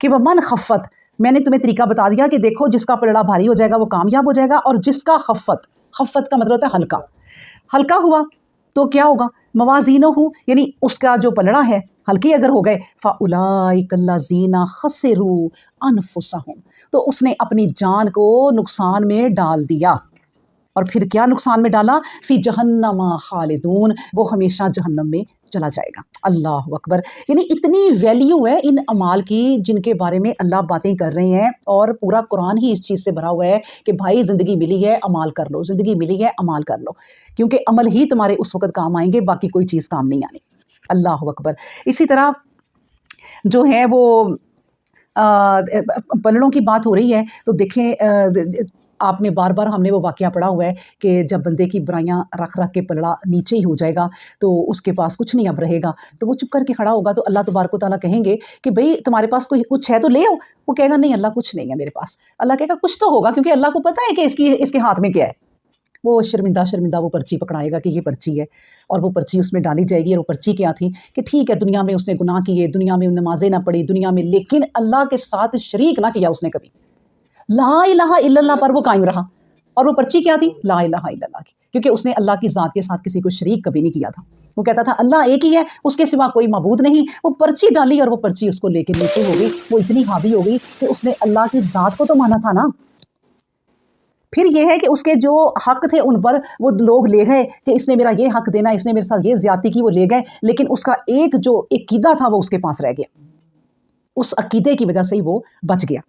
کہ ومن خفت، میں نے تمہیں طریقہ بتا دیا کہ دیکھو جس کا پلڑا بھاری ہو جائے گا وہ کامیاب ہو جائے گا، اور جس کا خفت کا مطلب ہوتا ہے ہلکا، ہلکا ہوا تو کیا ہوگا، موازینہ ہو یعنی اس کا جو پلڑا ہے ہلکے اگر ہو گئے، فَأُولَٰئِكَ الَّذِينَ خَسِرُوا أَنفُسَهُمْ، تو اس نے اپنی جان کو نقصان میں ڈال دیا، اور پھر کیا نقصان میں ڈالا، فی جہنم خالدون، وہ ہمیشہ جہنم میں چلا جائے گا۔ اللہ اکبر، یعنی اتنی ویلیو ہے ان اعمال کی جن کے بارے میں اللہ باتیں کر رہے ہیں، اور پورا قرآن ہی اس چیز سے بھرا ہوا ہے کہ بھائی زندگی ملی ہے عمال کر لو، زندگی ملی ہے عمال کر لو، کیونکہ عمل ہی تمہارے اس وقت کام آئیں گے، باقی کوئی چیز کام نہیں آنی۔ اللہ اکبر۔ اسی طرح جو ہے وہ پلڑوں کی بات ہو رہی ہے تو دیکھیں آپ نے بار بار ہم نے وہ واقعہ پڑھا ہوا ہے کہ جب بندے کی برائیاں رکھ رکھ کے پلڑا نیچے ہی ہو جائے گا تو اس کے پاس کچھ نہیں اب رہے گا، تو وہ چپ کر کے کھڑا ہوگا، تو اللہ تبارک و تعالیٰ کہیں گے کہ بھئی تمہارے پاس کوئی کچھ ہے تو لے آؤ، وہ کہے گا نہیں اللہ کچھ نہیں ہے میرے پاس، اللہ کہے گا کچھ تو ہوگا، کیونکہ اللہ کو پتہ ہے کہ اس کے ہاتھ میں کیا ہے، وہ شرمندہ وہ پرچی پکڑائے گا کہ یہ پرچی ہے، اور وہ پرچی اس میں ڈالی جائے گی، اور وہ پرچی کیا تھی کہ ٹھیک ہے دنیا میں اس نے گناہ کیے، دنیا میں نمازیں نہ پڑھی دنیا میں، لیکن اللہ کے ساتھ شریک نہ کیا اس نے کبھی، لا الہ الا اللہ پر وہ قائم رہا، اور وہ پرچی کیا تھی، لا الہ الا اللہ کی، کیونکہ اس نے اللہ کی ذات کے ساتھ کسی کو شریک کبھی نہیں کیا تھا، وہ کہتا تھا اللہ ایک ہی ہے، اس کے سوا کوئی معبود نہیں، وہ پرچی ڈالی اور وہ پرچی اس کو لے کے نیچے ہو گئی، وہ اتنی حاوی ہو گئی کہ اس نے اللہ کی ذات کو تو مانا تھا نا۔ پھر یہ ہے کہ اس کے جو حق تھے ان پر وہ لوگ لے گئے کہ اس نے میرا یہ حق دینا، اس نے میرے ساتھ یہ زیادتی کی، وہ لے گئے، لیکن اس کا ایک جو عقیدہ تھا وہ اس کے پاس رہ گیا، اس عقیدے کی وجہ سے ہی وہ بچ گیا۔